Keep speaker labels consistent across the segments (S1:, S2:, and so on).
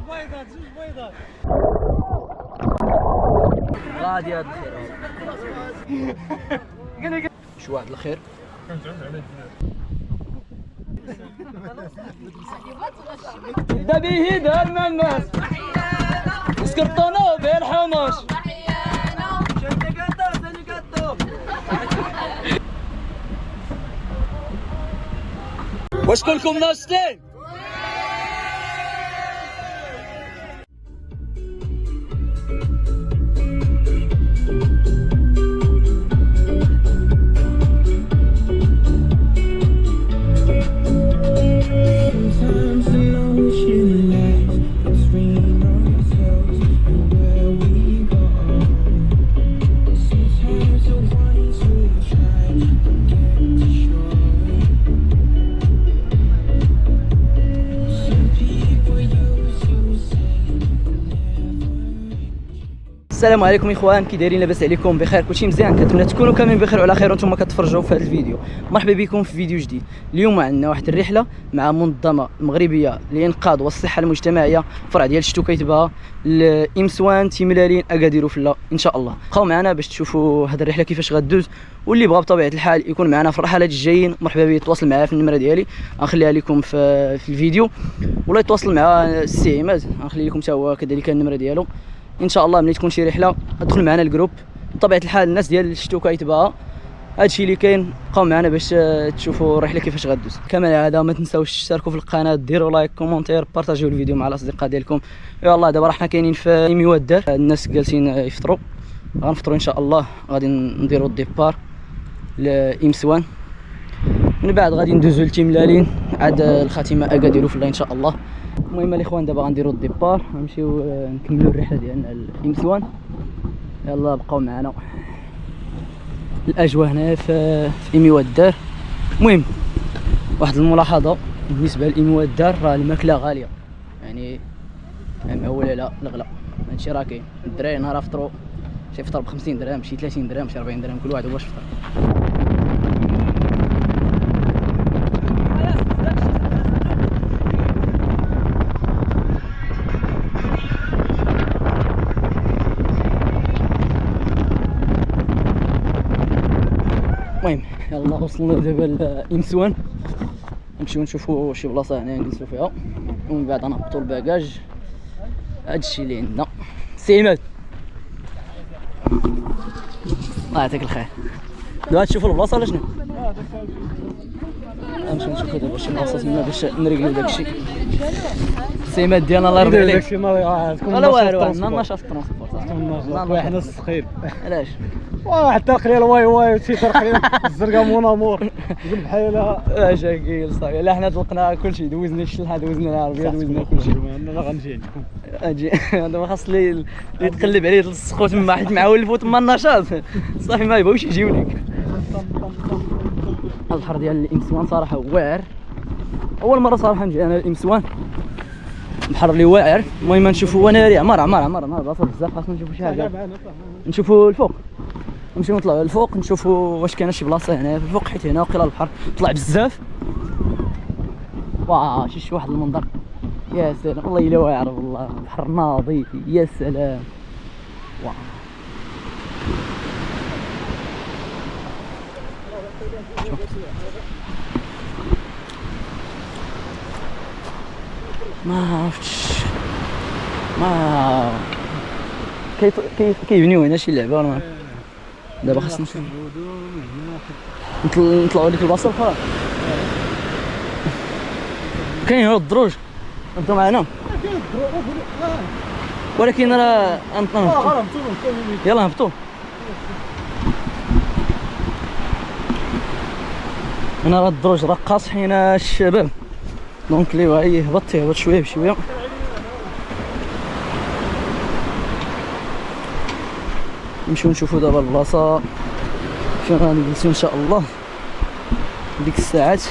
S1: بيضات جوج بيضات
S2: غادي هاد الخير شو واحد الخير دا به دارنا الناس سكرتونا بالحمص واش كلكم ناشطين؟ السلام عليكم اخوان، كي دايرين؟ لاباس عليكم؟ بخير؟ كلشي مزيان؟ كنتمنى تكونوا كاملين بخير وعلى خير وانتم كتفرجوا في هذا الفيديو. مرحبا بكم في فيديو جديد. اليوم عندنا واحد الرحله مع منظمه مغربيه للانقاذ والصحه المجتمعيه فرع ديال شتو كيتباها لامسوان تيملالين اكادير فلا. ان شاء الله بقاو معنا باش تشوفوا هذه الرحله كيفاش غدوز، واللي بغى بطبيعه الحال يكون معنا في الرحلات الجايين مرحبا به يتواصل معايا في النمره ديالي، غنخليها لكم في الفيديو، ولا يتواصل مع السي عماد غنخلي لكم حتى هو كذلك النمره ديالو. ان شاء الله ملي تكون شي رحله ادخل معنا الجروب. بطبيعه الحال الناس ديال شتو كيتباها هادشي اللي كاين، بقاو معنا باش تشوفوا الرحله كيفاش غدوز. كما العاده ما تنساوش تشتركوا في القناه، ديروا لايك كومونتير، بارطاجيو الفيديو مع الاصدقاء ديالكم. يلاه دابا حنا كاينين في ايميوات الدار، الناس جالسين يفطروا، غنفطروا ان شاء الله. غادي نديروا الديبار لامسوان، من بعد غادي ندوزو لتيملالين عاد الخاتمه اكادير فلا ان شاء الله. المهم الاخوان دابا غنديروا الديبار، غنمشيو نكملوا الرحله ديالنا لامسوان. يلا بقاو معنا. الاجواء هنا في ايميوات الدار. المهم واحد الملاحظه بالنسبه لايميوات الدار، راه الماكله غاليه، يعني معوله على الغلا. هادشي راه كاين. الدراري نهار فطروا شي فطر ب 50 درهم، شي 30 درهم، شي 40 درهم، كل واحد هو واش فطر. المهم يلا وصلنا دابا لامسوان، نمشيو نشوفوا شي بلاصه هنا نجلسوا فيها، ومن بعد نهبطوا الباكاج. هادشي اللي عندنا. سي عماد الله يعطيك الخير. دابا تشوفوا البلاصه ولا شنو؟ نمشيو نشوفوا دابا شي بلاصه تما باش نريقلوا داكشي. سي عماد ديالنا الله يرضي عليك.
S1: داكشي ما
S2: ولا والو، عندنا نشاط الترونسبور.
S1: حنا السخير.
S2: علاش؟
S1: واحد الترقليه واي واي وشي ترقليه الزرقاء مون امور يقول بحال
S2: شاكيل صافي. لا حنا طلقنا كلشي، دوزنا الشلحه، دوزنا العربيه، دوزنا كلشي.
S1: انا غنجي عندكم
S2: اجي دابا خاص اللي يتقلب عليه تلصقو تما، حيت مع ولفو تما النشاط صافي ما يبغيوش يجيو لك. البحر ديال الامسوان صراحه واعر، اول مره صراحه نجي انا لامسوان، البحر اللي واعر. المهم نشوفوا وناري عمر بلاصه بزاف، خاصنا نشوفوا شي حاجه، نشوفوا الفوق، نمشيو نطلعوا للفوق نشوفوا واش كاينه شي بلاصه هنا في الفوق، حيت هنا وقيلا البحر طلع بزاف. واه شي واحد المنظر، يا سلام والله الا واعر، والله البحر ناضي، يا سلام. واه ما عرفتش، ما كيبنيو هنا شي لعبه ولا ما. دابا خاصنا نطلعوا لك البلاصه الاخرى. كاين هنا الدروج، انتم معنا ولكن راه يلا نهبطوا. هنا راه الدروج راه قاصحين الشباب، دونك اللي بغا يهبط شويه بشويه. نمشيو نشوفوا دابا البلاصه فين غنجلسوا ان شاء الله ديك الساعات،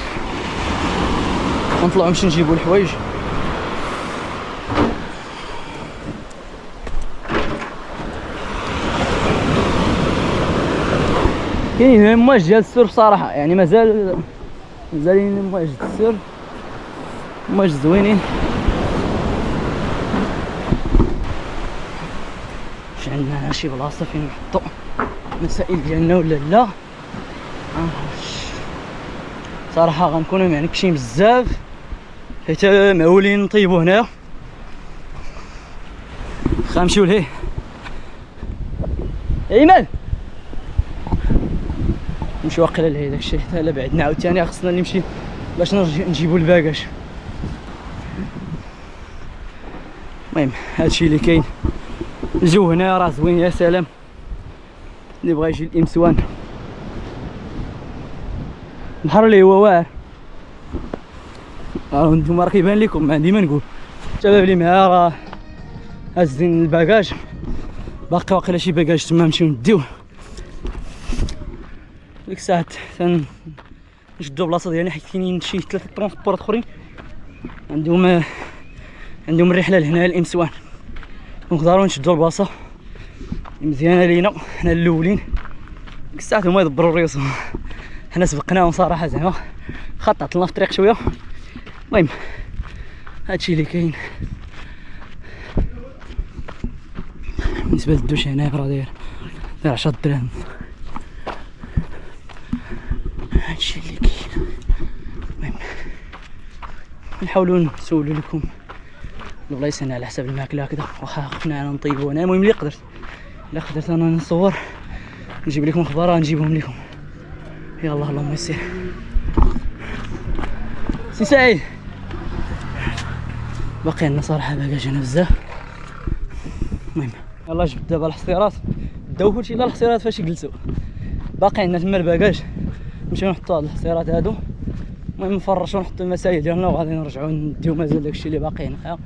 S2: غنطلعوا نمشيو نجيبوا الحوايج. كاين مواج ديال السير بصراحه، يعني مازالين مواج السير، مواج زوينين. عندنا شي بلاصه فين نحطو المسائل ديالنا ولا لا. صراحه غنكونوا معنكشين بزاف حيت معولين نطيبوا هنايا. غنمشيو لهيه ايمن، نمشيو واقيلا لهيه داكشي حتى لا بعدنا عاوتاني خصنا نمشي باش نجيبو الباكاج. المهم هادشي اللي كاين. الجو هنا راه زوين يا سلام، اللي بغا يجي الامسوان. البحر اللي هو واعر، نتوما راه كيبان لكم ما عندي ما نقول. الشباب اللي معايا راه هازين الباكاج، باقي واقيلا شي باكاج تما نمشيو نديوه. ديك الساعة نشدو بلاصه ديالنا حيت كاينين شي 3 طرونسبورات اخرين عندهم الرحله لهنا الامسوان، ونقدروا نشدو البلاصه مزيانه لينا حنا الاولين. ديك الساعة هما يدبروا ريوسهم، حنا سبقناهم صراحه زعما خطط لنا في الطريق شويه. المهم هادشي اللي كاين. بالنسبه للدوش هنا راه داير 10 دراهم. هادشي اللي كاين. المهم نحاولوا نسولو لكم البلايص هنا على حساب الماكله هكذا، واخا خفنا انا نطيبو هنا. المهم اللي قدرت انا نصور نجيب لكم اخبار نجيبهم لكم. يلا اللهم يسر. سي سعيد باقي عندنا صراحه باكاج هنا بزاف. المهم يلا جبت دابا الحصيرات، بداو كلشي الا الحصيرات فاش يجلسوا. باقي عندنا تما الباكاج، نمشيو نحطو هاد الحصيرات هادو. المهم نفرشو نحطو المسائل ديالنا وغادي نرجعو نديو مازال داكشي اللي باقي هنايا.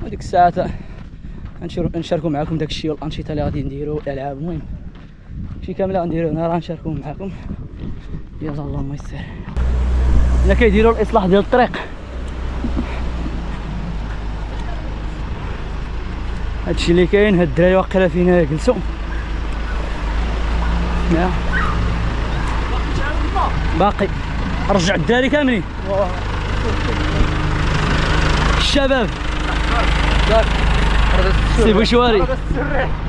S2: وديك الساعات نشاركو معاكم داكشي والانشطه اللي غادي نديرو، الالعاب. المهم شي كامله غنديرو هنا راه نشاركو معاكم. يلا اللهم يسر. هنا كيديروا الاصلاح ديال الطريق. هادشي اللي كاين. هاد الدراري واقيلا فينا جلسوا. باقي رجع الدراري كاملين الشباب. سي بوشواري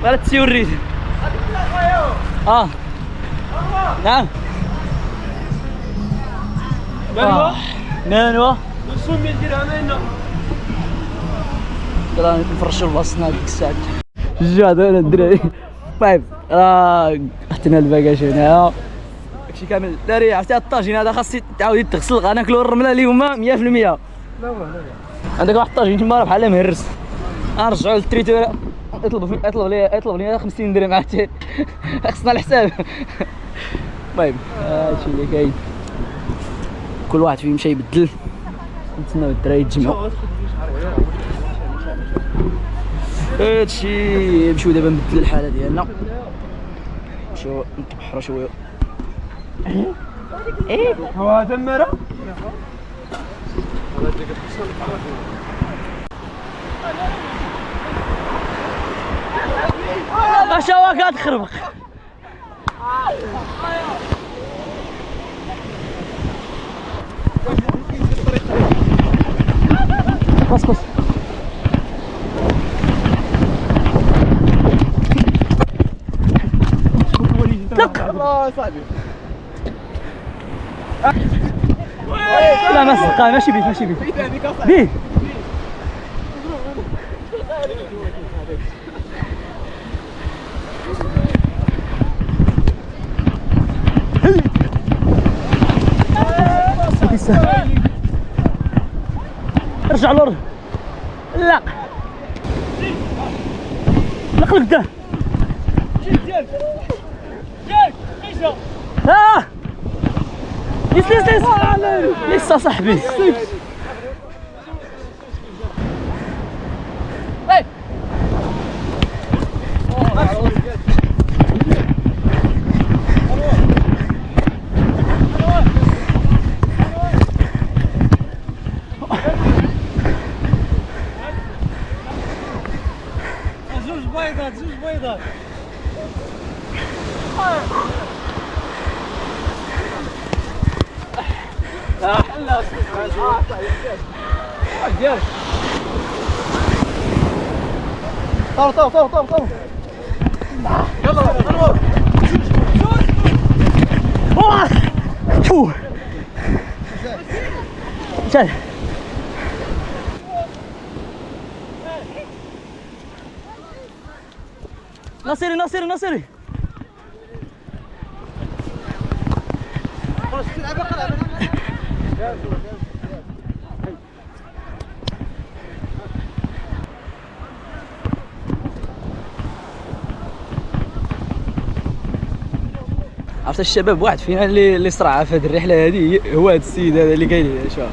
S2: ولا تسيوريت. نعم مانوا
S1: نسومي نديرها هنا.
S2: راه نفرشوا البلاصتنا ديك الساعه. جا هذا الدراري. طيب راه حطينا الباكاج هنا داكشي كامل. الدراري عرفتي هاد الطاجين هذا خاص تعاودي تغسل. غناكلو الرمله اليوم 100%. لا عندك واحد الطاجين تما راه بحال مهرس. غنرجعو للتريتور يطلب لي 50 درهم عرفتي. خصنا الحساب. المهم هادشي اللي كاين. كل واحد فيه مشى يبدل. نتسناو الدراري يتجمعوا. هادشي نمشيو دابا نبدلو الحاله ديالنا، نمشيو نتبحرو شويه.
S1: هو هذا المرا
S2: اش هو كتخربق. بس
S1: الله صاحبي.
S2: لا ماشي بيه. ارجع لورا. لا لقدام. لسه صاحبي.
S1: زوج بيضات. طو
S2: تعال ناصري ناصري ناصري عرفت الشباب واحد فينا اللي صرع في هذه الرحله هذه هو هذا السيد هذا اللي قايل لي شوف.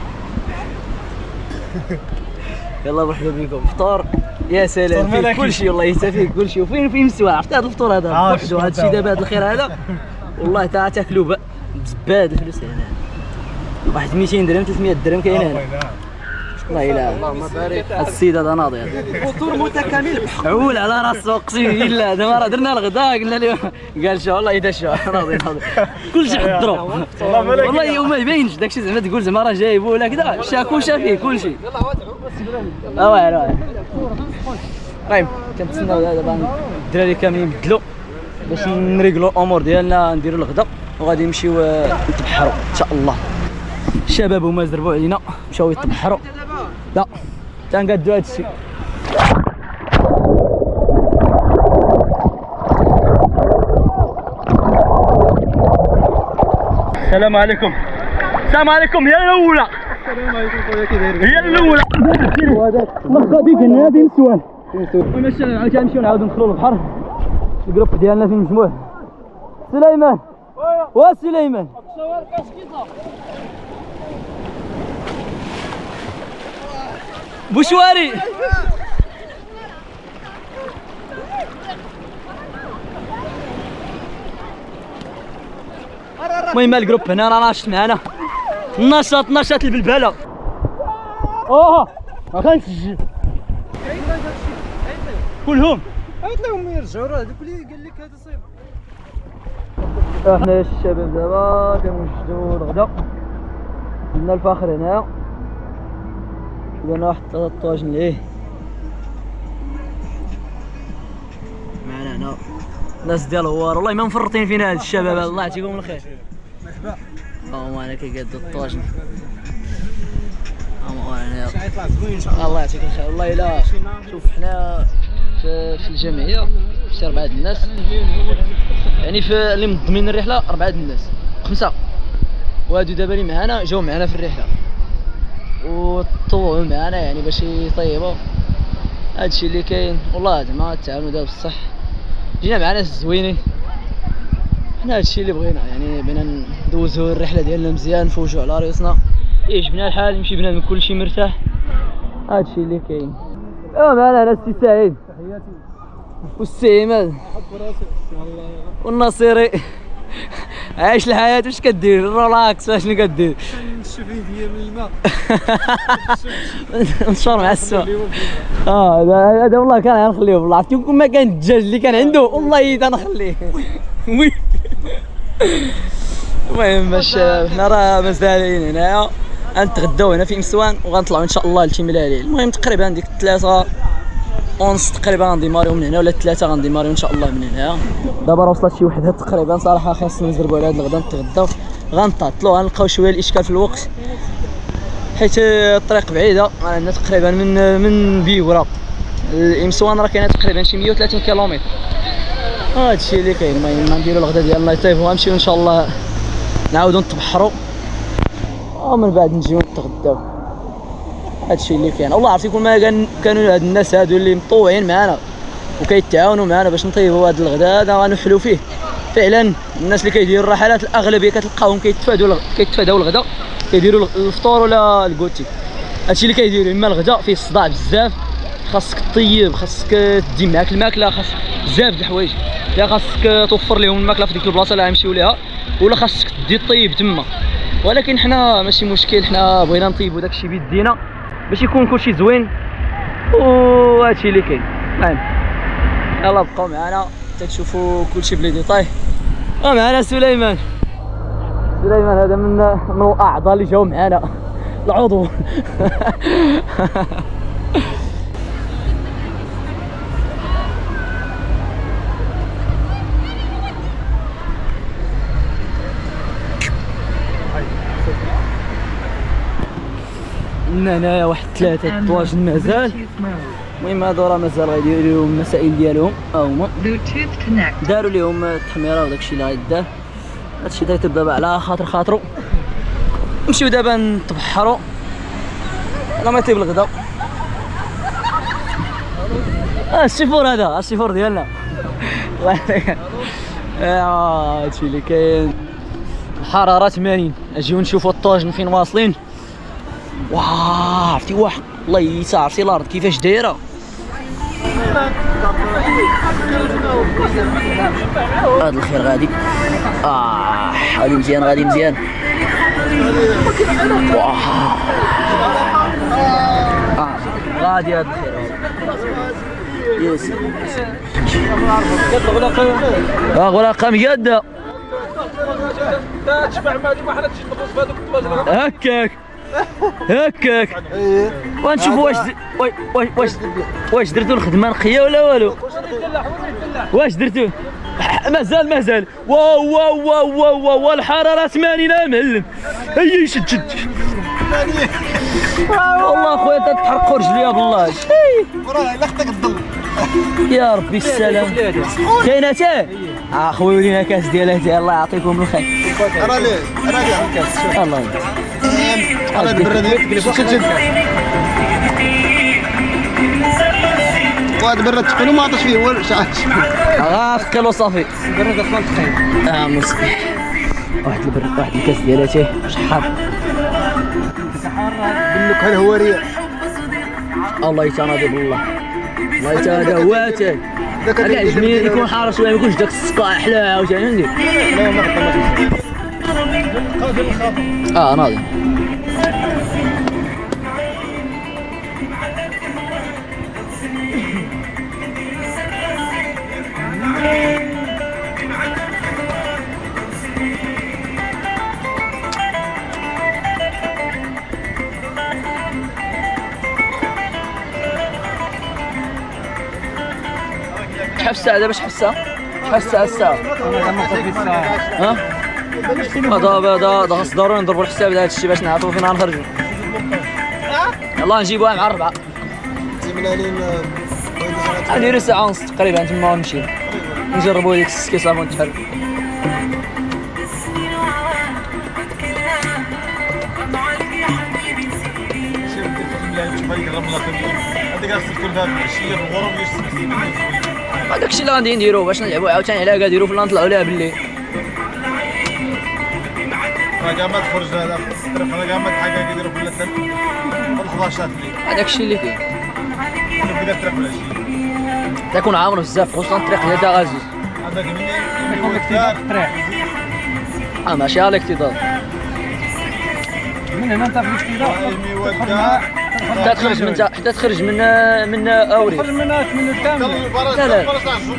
S2: يلا مرحبا بكم فطور يا سلام فيه كل شيء والله فيه كل شيء وفين فيه مستوى. عرفت هذا الفطور هذا وحده هذا الشيء دابا هذا الخير هذا والله تاكلوا بزباد الفلوس هنا واحد 200 درهم 300 درهم كاين هنا والله الا اللهم بارك. هذا السيد هذا ناضي فطور متكامل عول على راسه اقسم بالله. دابا راه درنا الغداء قلنا له قال شو والله اذا شو ناضي كلشي حضروا والله وما يبينش داكشي زعما تقول زعما راه جايبو ولا كذا شاكوشه فيه كلشي. واعر المهم كنتسناو دابا الدراري كاملين يبدلوا باش نريقلوا الامور ديالنا نديروا الغداء وغادي نمشيو نتبحروا ان شاء الله. الشباب هما زربوا علينا مشاو يتبحروا لا تنقادوا هذا الشيء. السلام عليكم. السلام عليكم. هي الاولى. السلام عليكم خويا كي داير؟ هي الاولى. غادي كنا غادي نسوان ومشينا عاود نمشيو نعاودو ندخلوا للبحر. الجروب ديالنا فيه مجموع. سليمان وسليمان بوشواري المهم الجروب هنا راه ناشط معنا نشاط البلبله. ما كانش كلهم عيط لهم يرجعوا راه هذوك اللي قال لك هذا صيب. احنا الشباب دابا كنوجدوا الغدا درنا الفخر هنا درنا واحد 3 طواجن ليه معنا هنا الناس ديال الهوار والله ما مفرطين فينا هاد الشباب الله يعطيكم الخير. مرحبا معنا كيقادوا الطواجن هنا يطلع زوين ان شاء الله. الله يعطيك الخير والله الا شوف حنا في الجمعيه شي 4 الناس يعني في اللي منظمين الرحله 4 الناس 5 وهادو دابا اللي معنا جاو معنا في الرحله وطوعوا معنا يعني باش يطيبوا هادشي اللي كاين والله زعما التعاون دابا بصح جينا مع ناس زوينين. حنا هادشي اللي بغينا يعني بغينا ندوزو الرحله ديالنا مزيان نفوجو على راسنا يعجبنا الحال يمشي بنادم كلشي مرتاح هادشي اللي كاين. معنا هنا السي سعيد والسي عماد والناصري عايش الحياة. واش كدير؟ رولاكس اشنو كدير؟ نشوف يديا من الماء نشور مع السوا. هذا والله كان غنخليه والله عرفتي كون ما كان الدجاج اللي كان عنده والله حتى نخليه. المهم باش حنا راه مازالين هنايا غنتغداو هنا في مسوان وغنطلعوا ان شاء الله لتيملالي. المهم تقريبا ديك 3 ونص تقريبا غنديماريو من هنا ولا 3 غنديماريو ان شاء الله من هنا. دابا راه وصلت شي وحده تقريبا صراحه خاصنا نزربوا على هذا الغدا نتغداو غنطاطلو غنلقاو شويه الاشكال في الوقت حيت الطريق بعيده عندنا تقريبا من بيورا الامسوان راه كاينه تقريبا شي 130 كيلومتر. هادشي اللي كاين. المهم نديرو الغدا ديالنا يطيبو غنمشيو ان شاء الله نعاودو نتبحروا ومن بعد نجيو نتغداو. هادشي اللي كاين. والله عرفتي كون ما كانوا هاد الناس هادو اللي مطوعين معنا وكيتعاونوا معنا باش نطيبوا هاد الغداء هذا غنحلو فيه فعلا. الناس اللي كيديروا الرحلات الاغلبيه كتلقاهم كيتفاداو الغداء كيديروا الفطور ولا الكوتي. هادشي اللي كيديروا اما الغداء فيه الصداع بزاف خاصك طيب خاصك تدي معاك الماكله خاص بزاف د الحوايج يا خاصك توفر لهم الماكله في ديك البلاصه اللي غيمشيو ليها ولا خاصك تدي طيب تما. ولكن حنا ماشي مشكل حنا بغينا نطيبوا داكشي بيدينا باش يكون كلشي زوين وهادشي اللي كاين. المهم يلا بقاو معنا حتى تشوفوا كلشي بلي ديطاي. ومعنا سليمان هذا من الاعضاء اللي جاو معنا العضو. عندنا هنايا واحد 3 طواجن مازال. المهم هادو راه مازال غيديروا لهم المسائل ديالهم، ها هما داروا لهم التحميره وداكشي اللي غيدار. هادشي تيطيب دابا على خاطرو. نمشيو دابا نتبحروا على ما يطيب الغدا. السيفور هذا السيفور ديالنا. هادشي اللي كاين. الحراره 80. اجيو نشوفوا الطاجن فين واصلين. واه عرفتي واحد الله يسع عرفتي الارض كيفاش دايره. هاد الخير غادي. غادي مزيان غادي مزيان. واه غادي هاد الخير يس غلاقه مقاده.
S1: تشبع معدي ما حنا تجي تخلص في هذوك الطواجن.
S2: هكاك ونشوفوا واش درتو الخدمه نقيه ولا والو. واش درتو مازال واو واو واو واو واو الحراره 80 معلم. هيا شد والله خويا تتحرقوا رجليا بالله.
S1: وراه الا خطاك الظل
S2: يا ربي السلام. كاينه تاه خويا ولينا كاس ديالها تاه الله يعطيكم الخير.
S1: راه ليه كاس
S2: الله
S1: على البرة ديالك شد وهاد البرة تقيل وما عطاش فيه والو شحال
S2: ثقيل وصافي.
S1: البرة كتكون ثقيل
S2: مصبح واحد الكاس ديالها تاه شحال
S1: بالنكهة الهوارية.
S2: الله يتناضي بالله الله يتناضي هو تاه. هذا عجبني يكون حار شويه ما يكونش داك السكا احلى عاوتاني فهمتي.
S1: لا ما خدمتش قادر الخاطر
S2: ناضي. شحال الساعة دابا؟ شحال الساعة؟
S1: انا غنوصل في الساعة.
S2: دابا خاص ضروري نضربوا الحساب لهذا الشيء باش نعرفوا فين غنخرجوا. يلاه نجيبوها مع 4. نديرو ساعة ونص تقريبا تما ونمشيو نجربوا ديك السكي صافون تحل. هذاك الشيء اللي غادي نديرو باش نلعبوا عاوتاني على اكادير وفلا نطلعوا لها بالليل.
S1: راه كاع ما تخرج هذا في الطريق، راه كاع ما تحقق يديروا في الليل 11 الليل.
S2: هذاك الشيء اللي كاين.
S1: بدا الطريق ولا شي
S2: تكون عامر بزاف خصوصا الطريق ديال غازيز.
S1: هذاك مني يكون الاكتظاظ الطريق.
S2: ماشي على الاكتظاظ.
S1: من هنا انت في الاكتظاظ
S2: حتى تخرج من اوري.
S1: تخرج من كامل.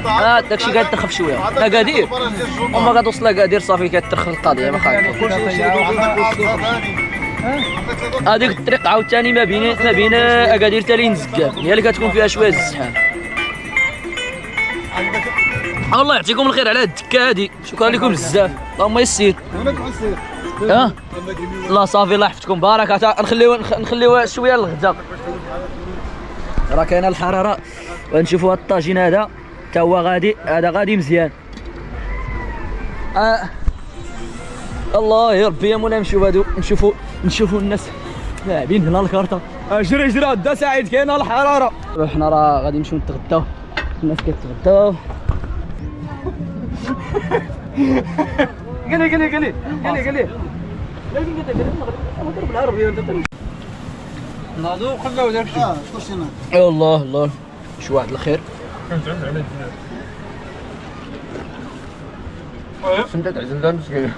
S2: لا داكشي قاعد ترخف شويه. اكادير وما كتوصل اكادير صافي كترخف القضيه ما خايف. هذيك الطريق عاوتاني ما بين اكادير حتى لنزكاف هي اللي كتكون فيها شويه الزحام. الله يعطيكم الخير على هاد الدكه هادي، شكرا لكم بزاف اللهم يسير. لا صافي الله يحفظكم بارك. نخليو شويه للغدا. راه كاينه الحراره ونشوفوا هاد الطاجين هذا حتى هو غادي مزيان. الله يا ربي يا مولاي نمشيو هادو نشوفوا الناس لاعبين هنا الكارطه. جري دا سعيد كاينه الحراره. حنا راه غادي نمشيو نتغداو الناس كتغداو. قال لي بالعربي ناضو خلاو داك الشيء. يا الله شو واحد الخير.
S1: انت تعزل دا مسكين.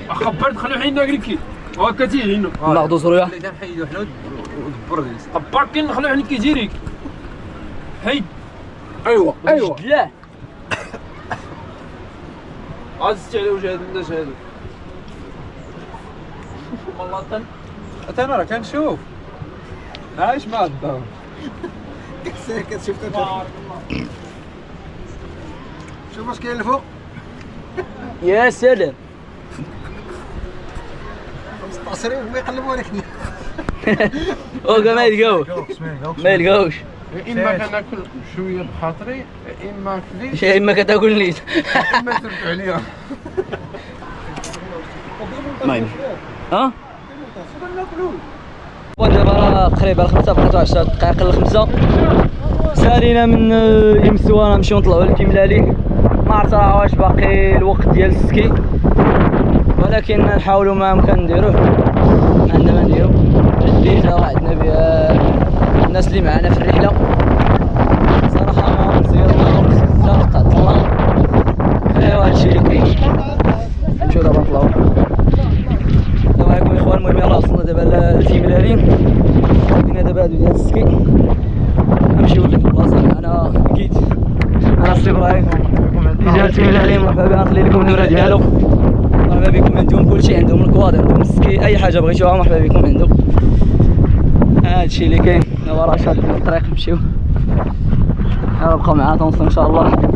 S3: خبرت خلو حين ناكلكي وهكا تيجي هنا
S2: ناخذ زرويه
S3: نحيدو حنا خبرت كي نخلو حين كيجيريك حيد.
S2: ايوا لا
S3: عزت على وجه هاد الناس هادو والله
S1: انا راه كنشوف عايش مع الدار. كتشوف شوف واش كاين الفوق.
S2: يا سلام
S4: مستعصرين وما يقلبوا لك.
S2: وكا ما يلقاوش ما يلقاوش.
S5: يا اما كناكل شويه بخاطري يا اما كليت
S2: يا اما كتاكل نيت.
S5: يا اما تربح عليا.
S2: المهم ها ودابا قريبه الخمسة بقات 10 دقائق للخمسة. سالينا من يمسوانا نمشيو نطلعوا لتيملالي. ما عرفت راه واش باقي الوقت ديال السكي ولكن نحاولوا ما امكن نديروه. ما عندنا ما نديرو. الديجا وعدنا بها الناس اللي معنا في الرحله صراحه ما مزيرنا بزاف تاع الظلام. ايوا هادشي اللي كاين. نمشيو دابا نطلعوا. السلام عليكم اخوان. المهم يلاه وصلنا دابا لتيملالي. كاين دابا هادو ديال السكي. نمشيو لديك البلاصه معنا اكيد انا السي ابراهيم اللي جا لتيملالي. مرحبا بها. نخلي لكم النمره ديالو. مرحبا بكم. عندهم كلشي، عندهم الكواد، عندهم السكي، اي حاجه بغيتوها مرحبا بكم عنده. هادشي اللي كاين. دابا راه شادين الطريق نمشيو. بقاو معنا تنوصلوا ان شاء الله.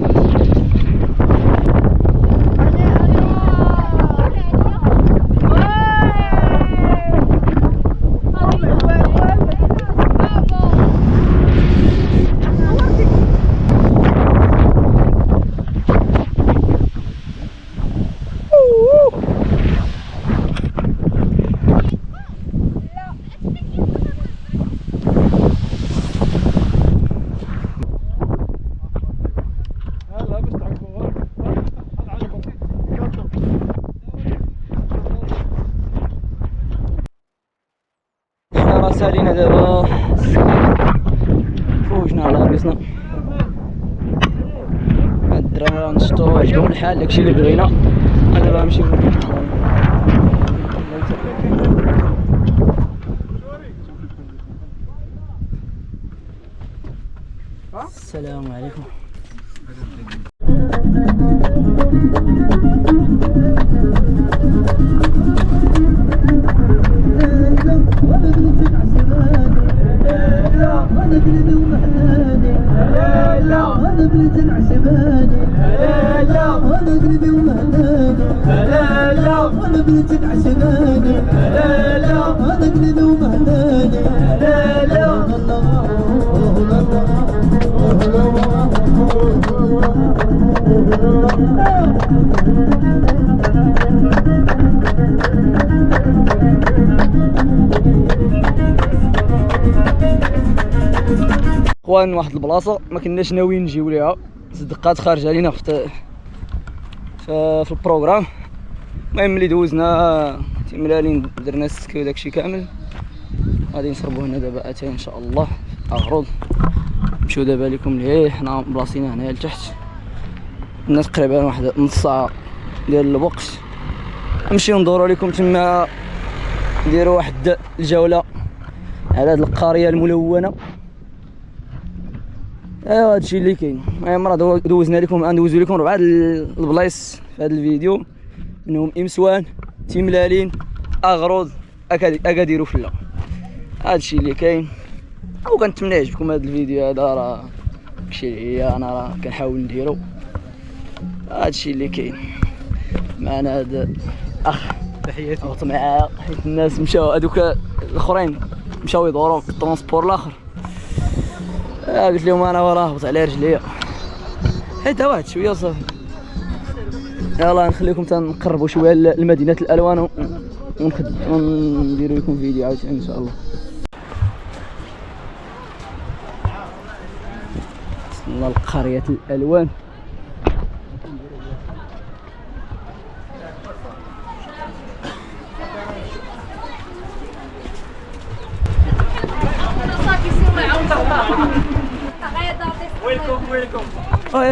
S2: سالينا دابا فوجنا على راسنا. هاد الدراري نشطو عجبهم الحال داكشي اللي بغينا. دابا نمشيو. السلام عليكم. اخوان واحد البلاصه ما كناش ناويين نجيو ليها، صدقات خارجه علينا في البروغرام. المهم اللي دوزنا تيملالي درنا السكي وداكشي كامل. غادي نشربوا هنا دابا اتاي ان شاء الله اغروض. نمشيو دابا لكم لهيه. حنا بلاصينا هنايا لتحت. الناس تقريبا واحد نص ساعه ديال الوقت. نمشيو ندورو لكم تما، نديرو واحد الجوله على هاد القريه الملونه. ايوا هادشي اللي كاين. المهم راه دوزنا لكم، ندوزو لكم 4 البلايص في هذا الفيديو، منهم امسوان، تيملالين، اغروض، اكادير وفله. هادشي اللي كاين. وكنتمنى يعجبكم هذا الفيديو هذا. راه داكشي اللي هي انا راه كنحاول نديرو. هادشي اللي كاين. معنا هذا اخ
S4: تحياتي.
S2: وقت معاه حيت الناس مشاو هذوك الاخرين مشاو يدوروا في الترونسبور الاخر. قلت لهم انا وراه هبط على رجليا حيت واحد شويه صافي. يلا نخليكم تنقربوا شويه لمدينه الالوان ونديروا لكم فيديو عاوتاني ان شاء الله. وصلنا لقريه الالوان.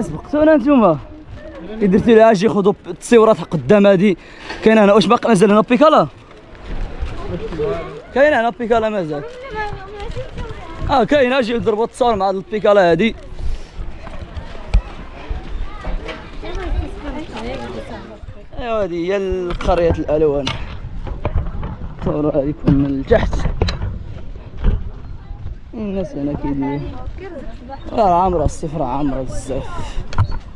S2: سبقتونا نتوما كي درتي لها اجي خذوا التصويرات قدام. هادي كاين هنا. واش باقي مازال هنا بيكالا؟ كاين هنا بيكالا مازال. كاين. اجي نضربوا التصاور مع هاد البيكالا هادي. ايوا هادي هي قرية الالوان. صوروا هاديكم من التحت. الناس هنا كيديروا. راه عامرة الصيف، راه عامرة بزاف.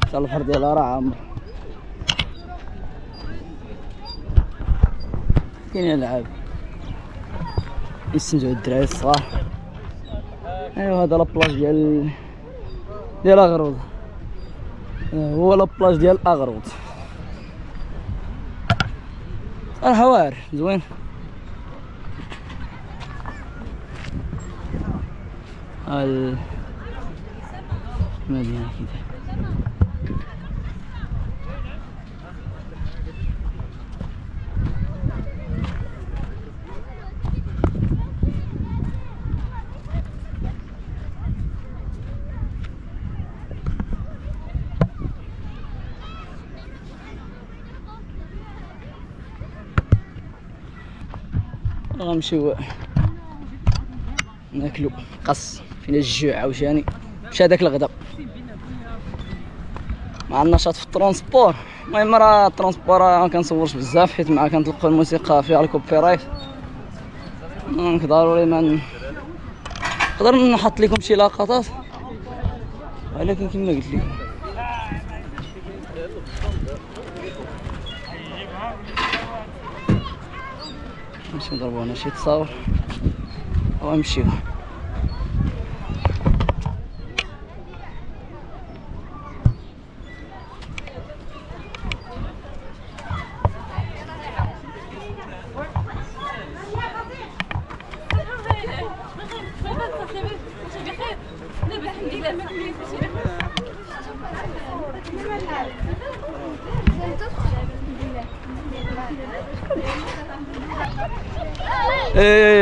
S2: حتى البحر ديالها راه عامر. كاين العاب يستمتعوا الدراري الصغار. ايوا هذا لابلاج ديال اغروض، هو لابلاج ديال اغروض صراحه واعر زوين. المدينة كذا غنمشيو ناكلو قص فينا الجوع عاوتاني. مشى هذاك الغدا مع النشاط في الترونسبور. المهم راه الترونسبور ما كنصورش بزاف حيت مع كنتلقى الموسيقى فيها الكوبي رايت. دونك ضروري ما نقدر نحط لكم شي لقطات، ولكن كما قلت لكم نمشيو نضربو هنا شي تصاور ونمشيو.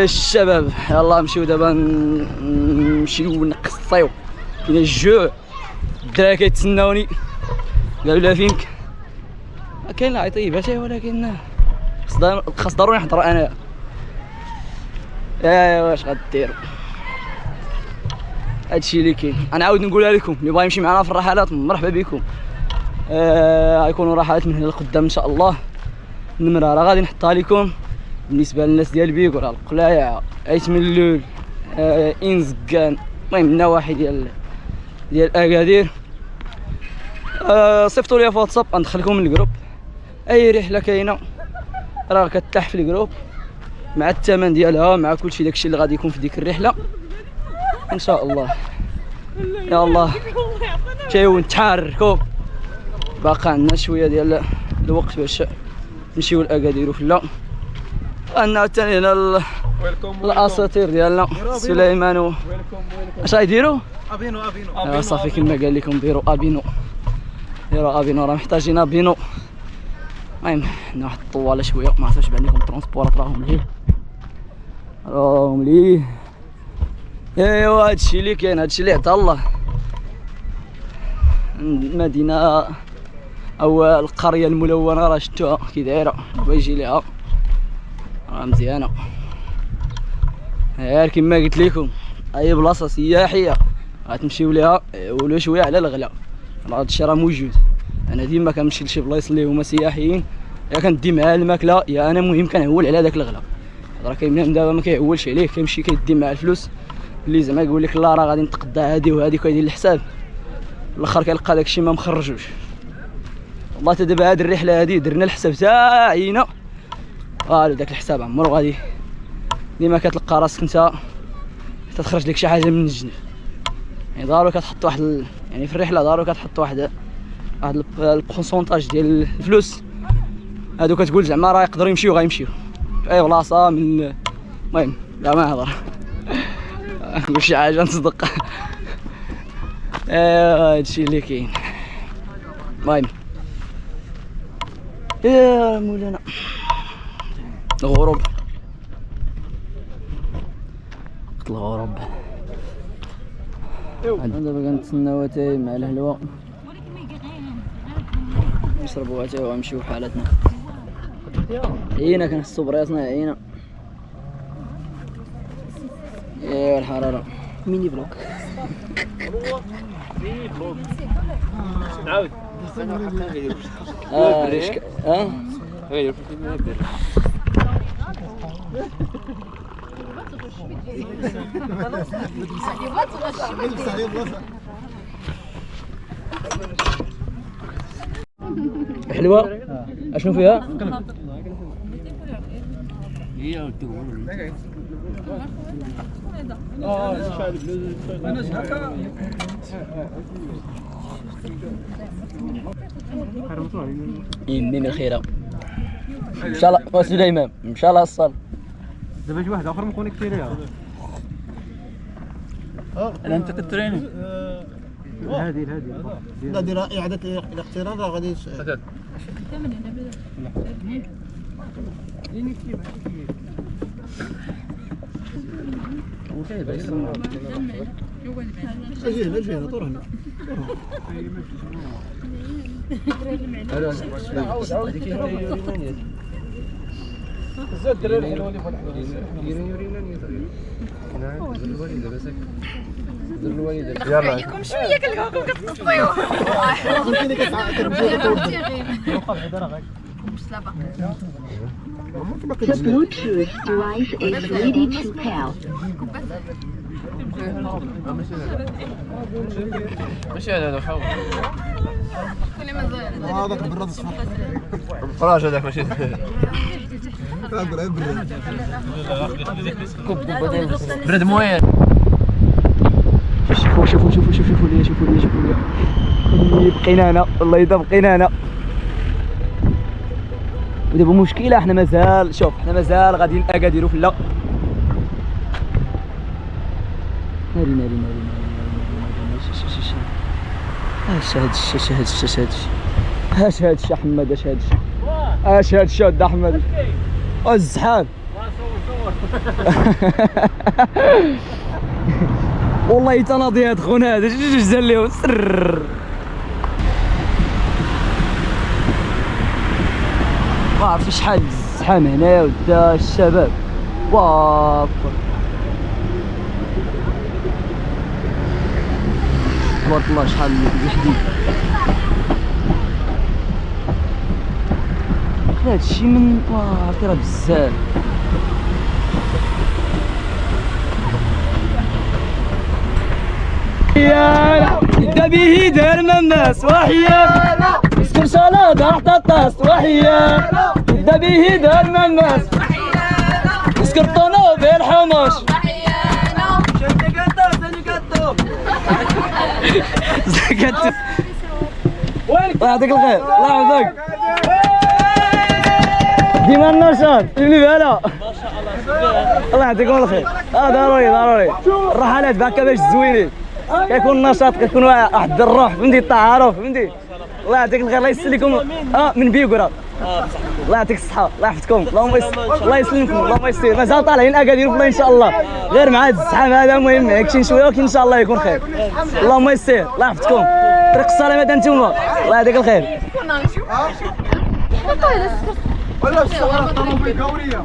S2: الشباب يلا نمشيو دابا نمشيو نقصيو. كاين الجوع، الدراري كيتسناوني قالوا لا فينك كاين لا عطيباتي، ولكن خاص ضروري نحضر انا. واش غديروا؟ هادشي اللي كاين. انا عاود نقولها لكم اللي بغا يمشي معنا في الرحلات مرحبا بكم. غيكونوا رحلات من هنا لقدام ان شاء الله. النمره راه غادي نحطها لكم بالنسبه للناس ديال بيكور، القلايع، عيت من اللول، انزكان، المهم النواحي ديال اكادير. صيفطوا لي في واتساب غندخلكم الجروب. اي رحله كاينه راه كتلاح في الجروب مع الثمن ديالها مع كلشي داكشي اللي غادي يكون في ديك الرحله ان شاء الله. يلا جايو نتحركوا، باقا عندنا شويه ديال الوقت باش نمشيو لاكادير وفلا. عندنا عاوتاني هنا الاساطير ديالنا سليمان اش غيديروا؟ ابينو صافي كما قال لكم ديروا ابينو راه محتاجين ابينو. المهم عندنا واحد الطواله شويه ما عرفتش بان لكم الترونسبورات راهم ليه. ايوا هادشي اللي كاين، هادشي اللي عطا الله. المدينه او القريه الملونه راه شفتوها كي دايره، بيجي ليها راه مزيانه. غير كما قلت لكم اي بلاصه سياحيه غتمشيو ليها ولو شويه على الغلا. راه هادشي راه موجود. انا ديما كنمشي لشي بلايص اللي هما سياحيين، يا كندي معاه الماكله يا انا مهم كنعول على داك الغلا. راه كاين بنادم دابا ما كيعولش عليه، كيمشي كيدي معاه الفلوس اللي زعما يقول لك لا راه غادي نتقضى هادي وهادي كيدير الحساب، الاخر كيلقى داكشي ما مخرجوش. والله حتى دابا هاد الرحله هادي درنا الحساب تاعينا، داك الحساب عمرو غادي ديما كتلقى راسك انت تخرج لك شي حاجه من الجنب. يعني ضروري كتحط واحد يعني في الرحله ضروري كتحط واحد البورسونتاج ديال الفلوس هادو، كتقول زعما راه يقدروا يمشيو غيمشيو في اي بلاصه من. المهم لا ما نهضر نقول شي حاجه نصدق. هادشي اللي كاين. المهم يا مولانا الغروب، وقت الغروب دابا كنتسناو اتاي مع الهلوه نشربوا اتاي ونمشيو بحالتنا. عينا كنحسو براسنا عينا. ايوا الحراره ميني بلوك
S3: نعاود
S2: حلوه اشنو فيها؟ يمي من الخيره ان شاء الله. سليمان ان شاء الله الصال
S4: دابا شي واحد اخر مكونيكتيريها
S2: انت كتريني
S4: هذه
S6: لا دير اعاده الاقتران راه غادي اجي هنا طور هنا
S7: عليكم شويه كنلقاوكم كتقصيو
S6: فهمتيني كتبغي توضي
S8: The Bluetooth device is ready to pair.
S5: ماشي هذا حاول
S6: هذاك البراد الصفر
S5: فراش هذاك ماشي برد موين.
S2: شوفوا لي بقينا هنا والله اذا بقينا هنا. ودابا مشكله حنا مازال غاديين اكادير في لا ناري اش هاد الشيء حماد اش هاد الشيء دا احمد الزحام والله تناضي هاد خونا هذا جوج زال ليه سر ما عرفتش شحال الزحام هنايا ودا الشباب واو تبارك الله شحال الحديد. هادشي من عرفتي راه بزاف يبدا به دار مماس وحيانا اسكر شلاط تحت الطاس وحيانا يبدا به دار مماس اسكر طونو بالحمص وحيانا زكاتو الله يعطيك الخير الله يحفظك ديما النشاط جيب لي بهلا الله يعطيكم الخير. ضروري الرحلات بهكا باش زوينين كيكون النشاط كيكون واحد الروح فهمتي التعارف فهمتي. الله يعطيك الخير الله يسلمكم من بيكورا الله يعطيك الصحة الله يحفظكم الله يسلمكم اللهم يسير. مازال طالعين اكادير والله ان شاء الله غير مع هذا الزحام هذا مهم هاكشي شويه ولكن ان شاء الله يكون خير. اللهم يسير الله يحفظكم طريق السلامة انتوما الله يعطيك الخير.
S6: ولا الصغار طلبوا قوريه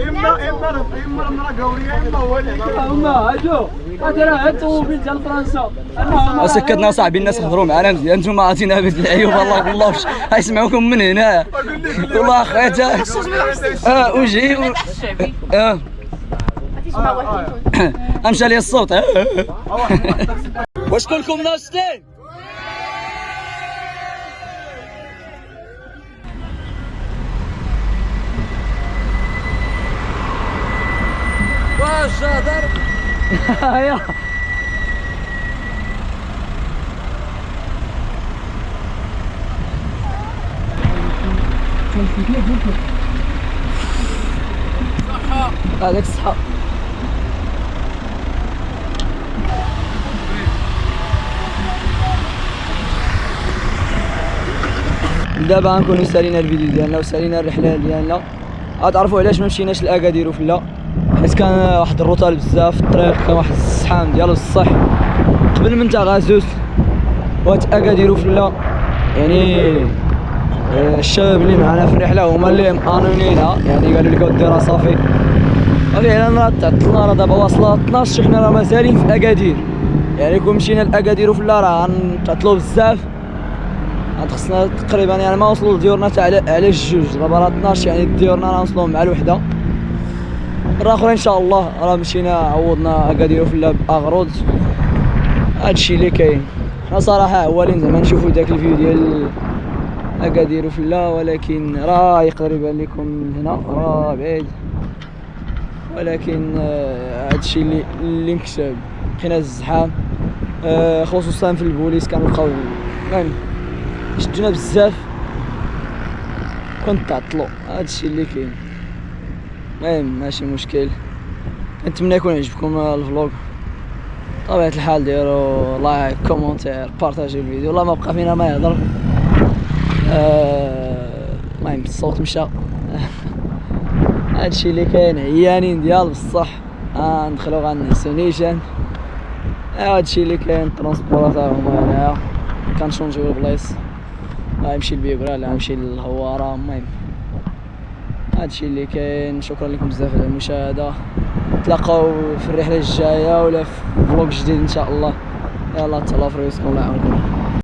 S6: اما امراه قوريه اما هو اللي
S2: سكتنا صاحبي الناس هضروا معنا مزيان انتم عاطينا بنت العيوب والله غيسمعوكم من هنا والله اخويا وجهي امشى لي الصوت واش كلكم ناشطين واش هضر هيا هذاك الصحة دابا غنكونو سالينا الفيديو ديالنا وسالينا الرحلة ديالنا. غتعرفوا علاش ما مشيناش لاكادير وفلا حيت كان واحد الروطال بزاف في الطريق كان واحد الزحام ديالو الصح قبل من تاغازوس وات اكادير وفلا يعني الشباب اللي معنا في الرحله هما اللي مامنينها يعني قالوا لي ديرها صافي فعلا راه تعطلنا. راه دابا واصله 12 حنا راه مازالين في اكادير يعني كون مشينا لاكادير وفلا راه غنتعطلوا بزاف خصنا تقريبا يعني ما وصلوا لديورنا حتى على الجوج دابا راه 12 يعني ديورنا راه نوصلوا مع الوحده الاخرين ان شاء الله راه مشينا عوضنا اكادير وفلا باغروض. هادشي اللي كاين. حنا صراحه اولين زعما نشوفوا داك الفيديو ديال اكادير فلا، ولكن راه يقدر يبان لكم من هنا راه بعيد، ولكن هادشي اللي مكتاب. بقينا الزحام خصوصا في البوليس كنلقاو المهم شدونا بزاف كنتعطلو، هادشي اللي كاين. المهم ماشي مشكل، كنتمنى يكون عجبكم الفلوق. طبيعة الحال ديروا لايك كومونتير بارطاجيو الفيديو، والله ما بقى فينا ما يهضر. المهم الصوت مشى. هادشي اللي كاين، عيانين ديال بصح ندخلو غنعسو نيشان. هادشي اللي كاين. ترونسبورات هما هنايا كنشونجيو البلايص، غنمشي لبيبرا لا غنمشي للهواره. المهم هادشي اللي كاين. شكرا لكم بزاف على المشاهده، نتلاقاو في الرحله الجايه ولا في فلوق جديد ان شاء الله. يلا تهلاو في راسكم، الله يعاونكم.